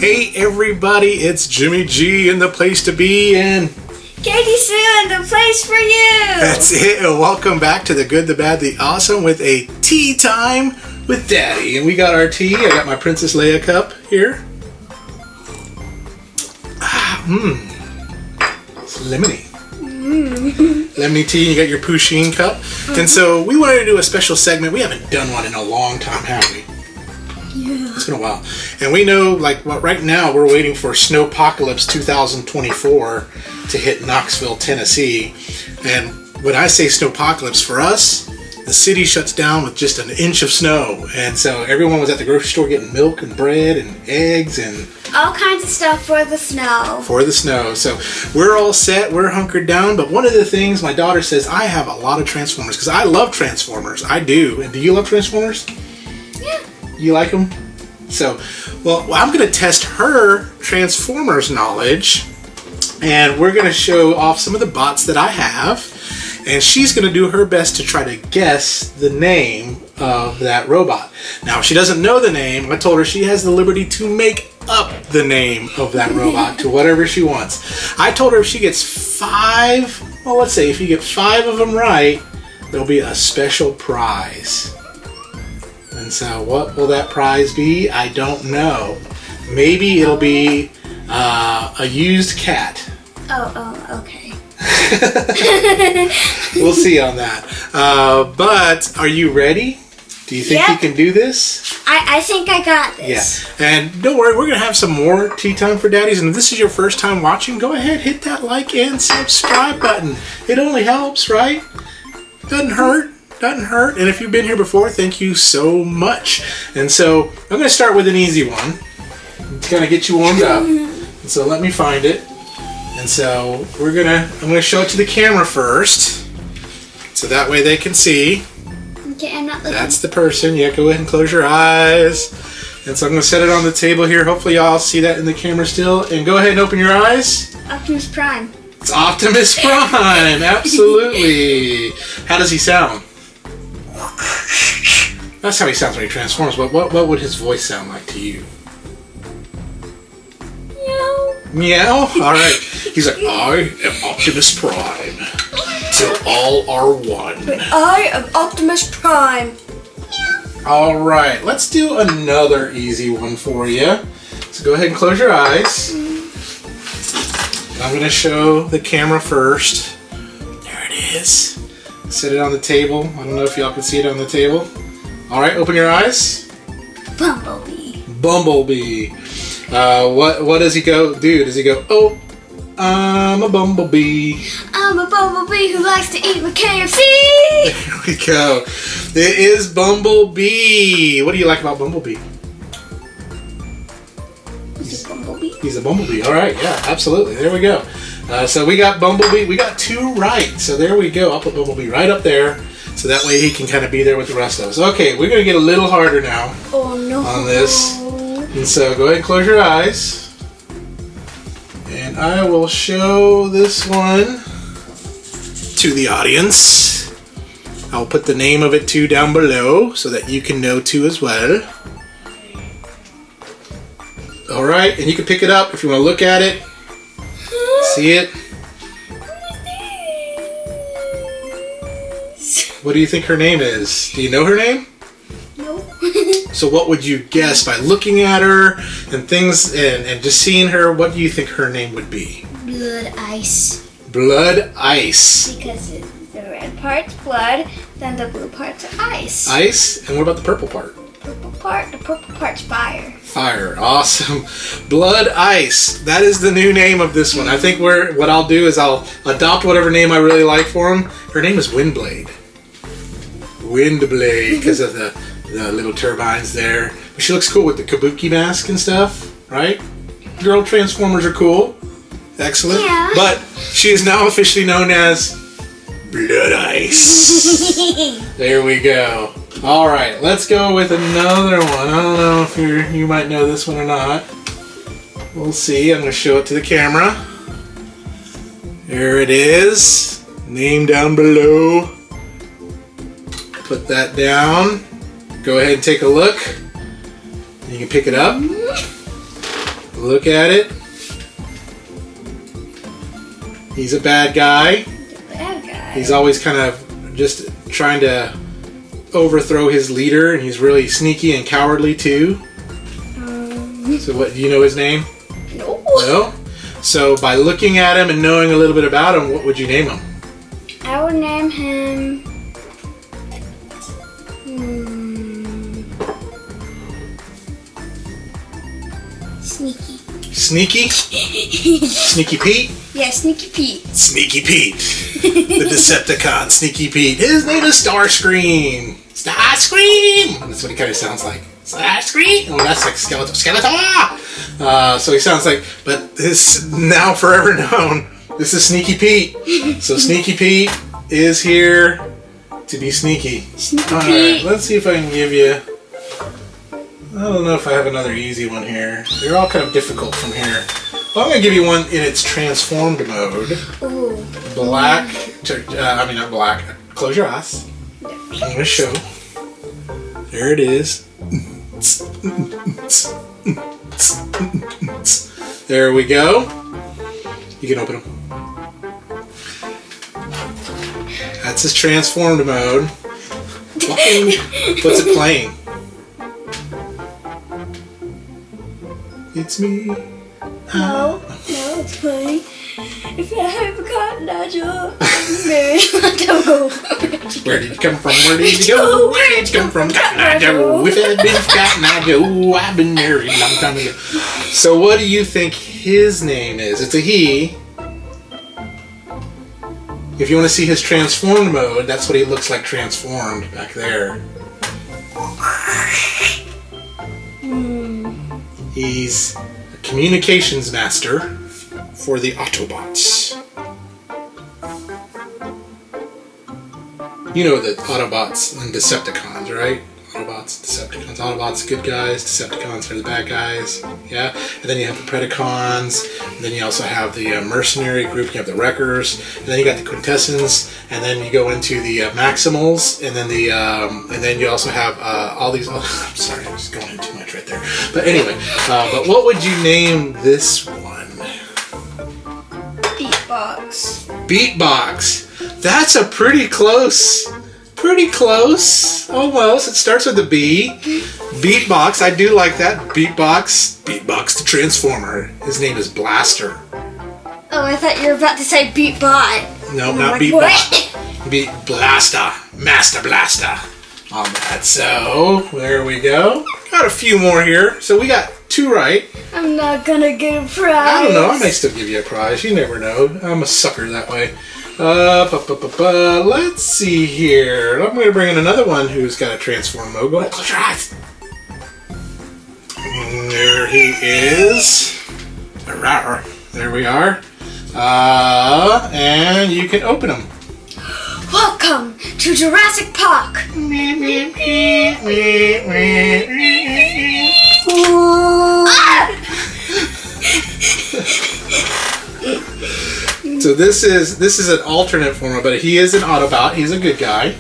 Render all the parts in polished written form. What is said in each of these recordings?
Hey everybody, it's Jimmy G in the place to be, and Katie Sue, the place for you. That's it. Welcome back to the good, the bad, the awesome with a tea time with Daddy. And we got our tea. I got my Princess Leia cup here. It's lemony. Lemony tea. You got your Pusheen cup. And so we wanted to do a special segment. We haven't done one in a long time, have we? Yeah. It's been a while. And we know, like, right now we're waiting for Snowpocalypse 2024 to hit Knoxville, Tennessee. And when I say Snowpocalypse, for us, the city shuts down with just an inch of snow. And so everyone was at the grocery store getting milk and bread and eggs and all kinds of stuff for the snow. For the snow. So we're all set. We're hunkered down. But one of the things my daughter says, I have a lot of Transformers because I love Transformers. I do. And do you love Transformers? Yeah. You like them? So, well, I'm going to test her Transformers knowledge, and we're going to show off some of the bots that I have, and she's going to do her best to try to guess the name of that robot. Now, if she doesn't know the name, I told her she has the liberty to make up the name of that robot to whatever she wants. I told her if she gets 5, well, let's say if you get 5 of them right, there'll be a special prize. And so what will that prize be? I don't know. Maybe it'll be a used cat. Oh, okay. We'll see on that. But are you ready? Do you think you can do this? I think I got this. Yeah. And don't worry, we're going to have some more tea time for daddies. And if this is your first time watching, go ahead, hit that like and subscribe button. It only helps, right? Doesn't hurt. Doesn't hurt. And if you've been here before, thank you so much. And so I'm going to start with an easy one to kind of get you warmed up. And so let me find it. And so I'm going to show it to the camera first, so that way they can see. Okay, I'm not looking. That's the person. Yeah, go ahead and close your eyes. And so I'm going to set it on the table here. Hopefully y'all see that in the camera still. And go ahead and open your eyes. Optimus Prime. It's Optimus Prime. Absolutely. How does he sound? That's how he sounds when he transforms, but what would his voice sound like to you? Meow. Meow? Alright. He's like, I am Optimus Prime. Till all are one. But I am Optimus Prime. Alright, let's do another easy one for you. So go ahead and close your eyes. I'm going to show the camera first. There it is. Set it on the table. I don't know if y'all can see it on the table. Alright, open your eyes. Bumblebee. Bumblebee. What does he go do? Does he go, oh, I'm a bumblebee. I'm a bumblebee who likes to eat my KFC. There we go. It is Bumblebee. What do you like about Bumblebee? He's a bumblebee. He's a bumblebee. Alright, yeah, absolutely. There we go. So we got Bumblebee. We got 2 right. So there we go. I'll put Bumblebee right up there, so that way he can kind of be there with the rest of us. Okay, we're going to get a little harder now on this. And so go ahead and close your eyes. And I will show this one to the audience. I'll put the name of it too down below so that you can know too as well. Alright, and you can pick it up if you want to look at it. See it? What do you think her name is? Do you know her name? No. So what would you guess by looking at her and things and just seeing her? What do you think her name would be? Blood Ice. Blood Ice. Because the red part's blood, then the blue part's ice. Ice? And what about the purple part? The purple part's fire. Fire. Awesome. Blood Ice. That is the new name of this one. I think what I'll do is I'll adopt whatever name I really like for him. Her name is Windblade. Windblade, because of the little turbines there. But she looks cool with the kabuki mask and stuff, right? Girl Transformers are cool. Excellent. Yeah. But she is now officially known as Blood Ice. There we go. Alright, let's go with another one. I don't know if you might know this one or not. We'll see. I'm going to show it to the camera. There it is. Name down below. Put that down. Go ahead and take a look. You can pick it up. Look at it. He's a bad guy. Bad guy. He's always kind of just trying to overthrow his leader, and he's really sneaky and cowardly too. So what, do you know his name? No. No? So by looking at him and knowing a little bit about him, what would you name him? I would name him... Sneaky. Sneaky? Sneaky Pete? Yeah, Sneaky Pete. Sneaky Pete. The Decepticon, Sneaky Pete. His name is Starscream. Starscream! That's what he kind of sounds like. Starscream! Oh, that's like Skeletor! So he sounds like, but this now forever known, this is Sneaky Pete. So Sneaky Pete is here to be sneaky. Sneaky All Pete. right, let's see if I can give you... I don't know if I have another easy one here. They're all kind of difficult from here. Well, I'm going to give you one in its transformed mode. Ooh. Black, I mean not black, close your eyes. I'm going to show. There it is. There we go. You can open them. That's his transformed mode. What's it playing? It's me. No, it's playing. If I have a cotton eye job, Mary, Where did you come from? Where did you go? Where did you come from? Cotton Eye Joe. If I'd been Cotton Eye Joe, I've been married a long time ago. So what do you think his name is? It's a he. If you want to see his transformed mode, that's what he looks like transformed back there. He's a communications master for the Autobots. You know the Autobots and Decepticons, right? Autobots, Decepticons. Autobots, good guys. Decepticons are the bad guys. Yeah? And then you have the Predacons. And then you also have the mercenary group. You have the Wreckers. And then you got the Quintessence. And then you go into the Maximals. And then and then you also have all these... Oh, I'm sorry, I was going into too much right there. But anyway, but what would you name this one? Beatbox. Beatbox. That's a pretty close. Almost. It starts with a B. Beatbox. I do like that. Beatbox. Beatbox the Transformer. His name is Blaster. Oh, I thought you were about to say Beatbot. No, I'm not like, Beatbot. what? Beat Blaster. Master Blaster. On that. So, there we go. Got a few more here. So we got 2 right. I'm not gonna get a prize. I don't know. I may still give you a prize. You never know. I'm a sucker that way. Let's see here. I'm going to bring in another one who's got a transform mode. Go ahead, close your eyes. And there he is. There we are. And you can open him. Welcome to Jurassic Park. So this is an alternate form, but he is an Autobot. He's a good guy.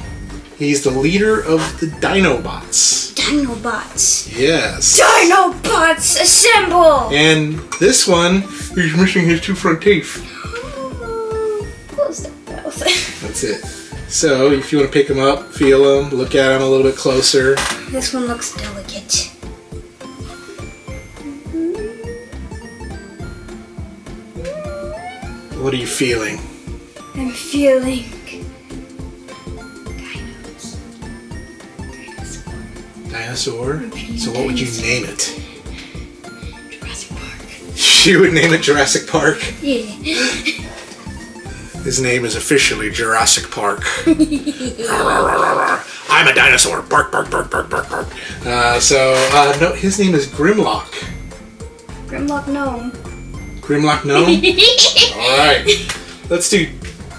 He's the leader of the Dinobots. Dinobots. Yes. Dinobots, assemble! And this one, he's missing his 2 front teeth. Close that mouth. That's it. So if you want to pick him up, feel him, look at him a little bit closer. This one looks delicate. What are you feeling? I'm feeling Dinosaur? So what would you name it? Jurassic Park. You would name it Jurassic Park? Yeah. His name is officially Jurassic Park. I'm a dinosaur. Bark, bark, bark, bark, bark, bark. No, his name is Grimlock. Grimlock Gnome. Grimlock Gnome? Alright. Let's do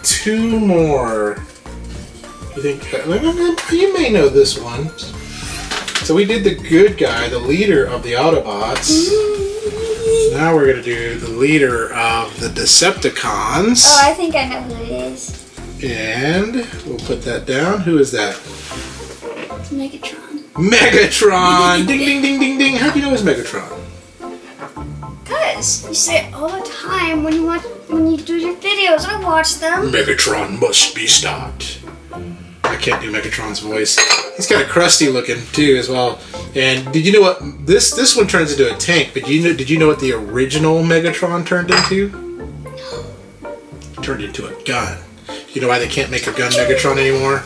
2 more. You think... you may know this one. So we did the good guy, the leader of the Autobots. Now we're going to do the leader of the Decepticons. Oh, I think I know who it is. And we'll put that down. Who is that? It's Megatron. Megatron! Ding, ding, ding, ding, ding. How do you know it's Megatron? says. You say it all the time when you do your videos. I watch them. Megatron must be stopped. I can't do Megatron's voice. He's kind of crusty looking too, as well. And did you know what this one turns into a tank? But did you know what the original Megatron turned into? It turned into a gun. You know why they can't make a gun Megatron anymore?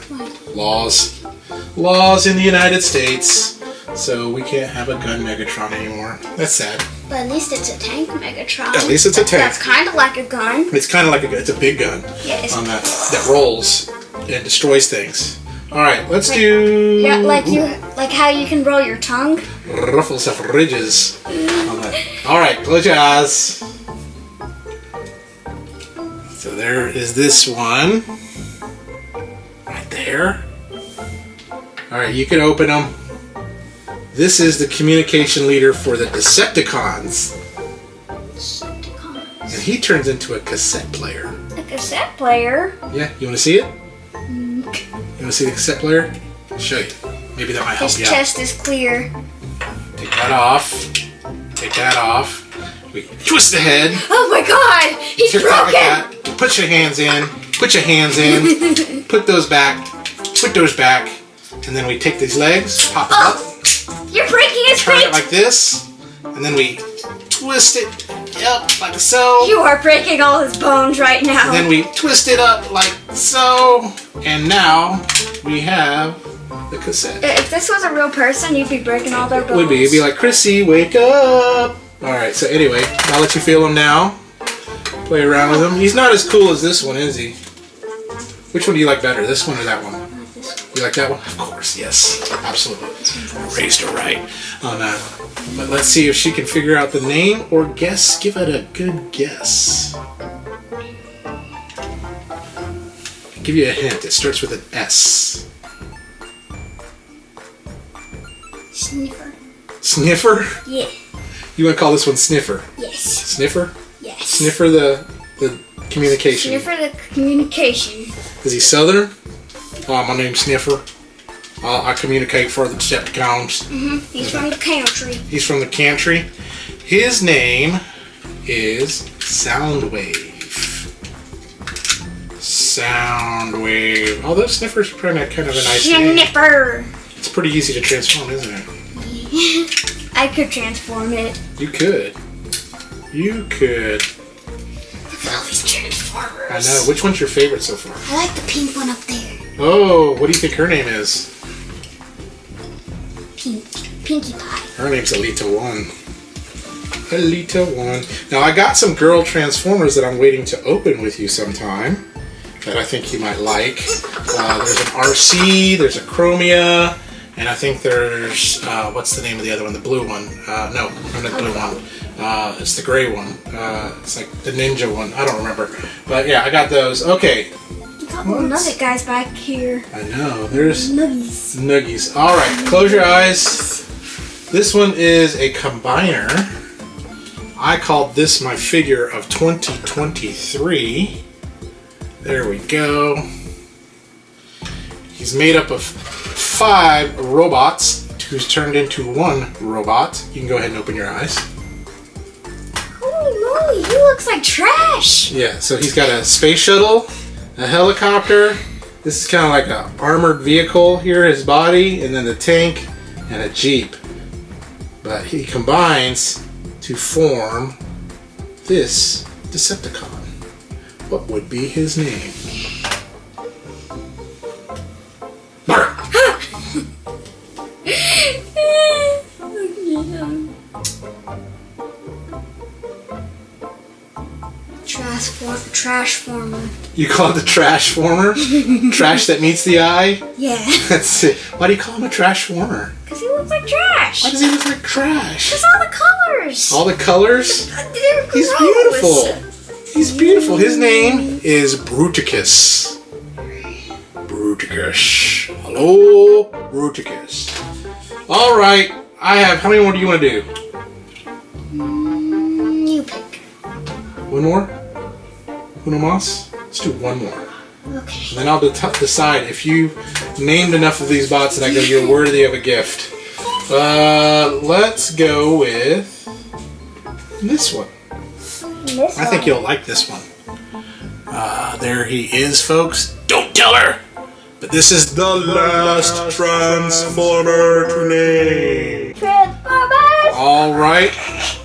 Laws in the United States. So we can't have a gun Megatron anymore. That's sad. But at least it's a tank Megatron. At least it's a tank. That's kind of like a gun. It's kind of like it's a big gun. Yes. On that rolls and destroys things. All right, let's do. Yeah, like how you can roll your tongue. Ruffles have ridges. On that. All right, close your eyes. So there is this one. Right there. All right, you can open them. This is the communication leader for the Decepticons. And he turns into a cassette player. A cassette player? Yeah, you want to see it? You want to see the cassette player? I'll show you. Maybe that might help you out. His chest is clear. Take that off. Take that off. We twist the head. Oh my god! He's Just broken! like that. Put your hands in. Put your hands in. Put those back. Put those back. And then we take these legs, pop it up. You're breaking his Turn feet! it like this. And then we twist it up like so. You are breaking all his bones right now. And then we twist it up like so. And now we have the cassette. If this was a real person, you'd be breaking all their bones. Would be. It'd be like, Chrissy, wake up. Alright, so anyway, I'll let you feel him now. Play around with him. He's not as cool as this one, is he? Which one do you like better, this one or that one? You like that one? Of course, yes. Absolutely. I raised her right on that. But let's see if she can figure out the name or guess. Give it a good guess. I'll give you a hint. It starts with an S. Sniffer. Sniffer? Yeah. You want to call this one Sniffer? Yes. Sniffer? Yes. Sniffer the communication. Sniffer the communication. Is he Southern? My name's Sniffer. I communicate for the Decepticons. He's from the country. He's from the country. His name is Soundwave. Soundwave. Although Sniffer's kind of a nice name. Sniffer. It's pretty easy to transform, isn't it? I could transform it. You could. You could. Look at all these transformers. I know. Which one's your favorite so far? I like the pink one up there. Oh, what do you think her name is? Pinkie Pie. Her name's Alita 1. Alita 1. Now, I got some girl Transformers that I'm waiting to open with you sometime that I think you might like. There's an RC, there's a Chromia, and I think there's, what's the name of the other one? The blue one. No, not the blue one. It's the gray one. It's like the ninja one. I don't remember. But yeah, I got those. Okay. A couple of nugget guys back here. I know. There's Nuggies. Nuggies. All right, close your eyes. This one is a combiner. I called this my figure of 2023. There we go. He's made up of 5 robots who's turned into 1 robot. You can go ahead and open your eyes. Holy moly, he looks like trash. Yeah, so he's got a space shuttle, a helicopter. This is kind of like an armored vehicle here, his body, and then the tank and a Jeep. But he combines to form this Decepticon. What would be his name? Trashformer. You call it the Trashformer? Trash that meets the eye? Yeah. That's it. Why do you call him a Trashformer? Because he looks like trash. Why does he look like trash? Because all the colors. All the colors? They're gross. He's beautiful. He's beautiful. His name is Bruticus. Bruticus. Hello, Bruticus. All right. I have. How many more do you want to do? You pick. One more? Uno más? Let's do one more. Okay. And then I'll decide if you named enough of these bots that I go, you're worthy of a gift. Let's go with this one. This I think you'll like this one. There he is, folks. Don't tell her! But this is the last Transformer to name. Transformers! Alright,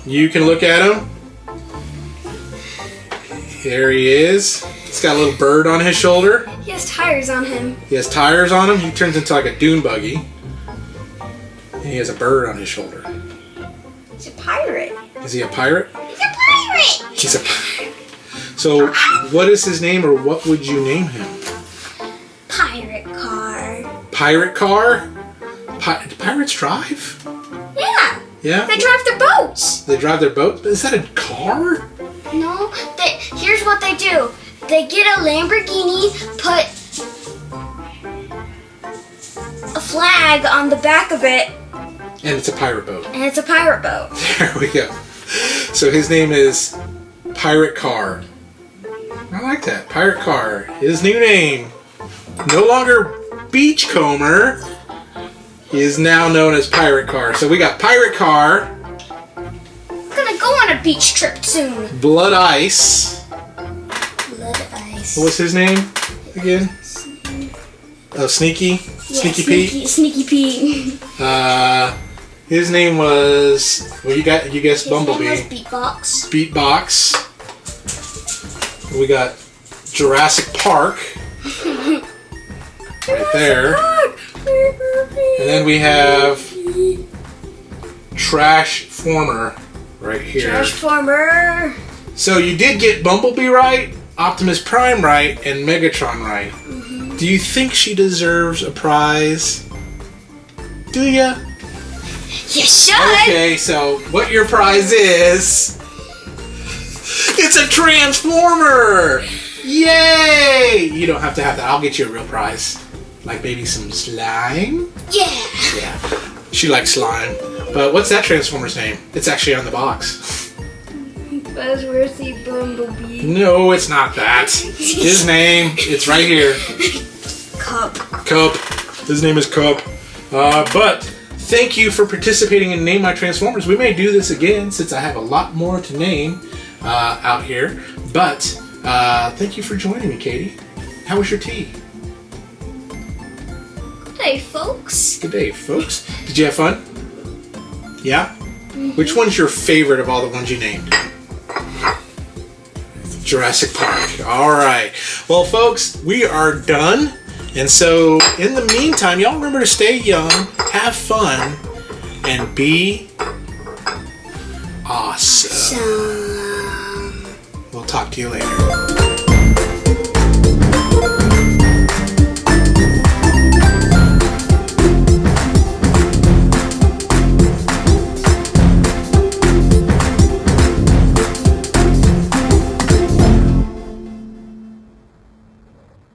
you can look at him. There he is. He's got a little bird on his shoulder. He has tires on him. He has tires on him. He turns into like a dune buggy. And he has a bird on his shoulder. He's a pirate. Is he a pirate? He's a pirate! He's a pirate. So, what is his name, or what would you name him? Pirate car. Pirate car? Do pirates drive? Yeah. Yeah? They drive their boats. They drive their boat? Is that a car? No, here's what they do. They get a Lamborghini, put a flag on the back of it, And it's a pirate boat. and it's a pirate boat. There we go. So his name is Pirate Car. I like that. Pirate Car. His new name. No longer Beachcomber. He is now known as Pirate Car. So we got Pirate Car, I'm gonna go on a beach trip soon. Blood Ice. Blood ice. What was his name again? Oh, Sneaky? Sneaky Pete? Sneaky Pete. His name was, well, you guessed Bumblebee. His name was Beatbox. Beatbox. We got Jurassic Park. Right there. And then we have Trashformer right here. Transformer. So you did get Bumblebee right, Optimus Prime right, and Megatron right. Do you think she deserves a prize? Do ya? You should. Okay, so what your prize is... It's a Transformer! Yay! You don't have to have that. I'll get you a real prize. Like maybe some slime? Yeah. Yeah. She likes slime. But what's that Transformer's name? It's actually on the box. Buzzworthy Bumblebee. No, it's not that. His name, it's right here. Cup. Cup. His name is Cup. But thank you for participating in Name My Transformers. We may do this again since I have a lot more to name out here. But thank you for joining me, Katie. How was your tea? Good day, folks. Good day, folks. Did you have fun? Yeah? Which one's your favorite of all the ones you named? Jurassic Park. All right. Well, folks, we are done. And so, in the meantime, y'all remember to stay young, have fun, and be awesome. We'll talk to you later.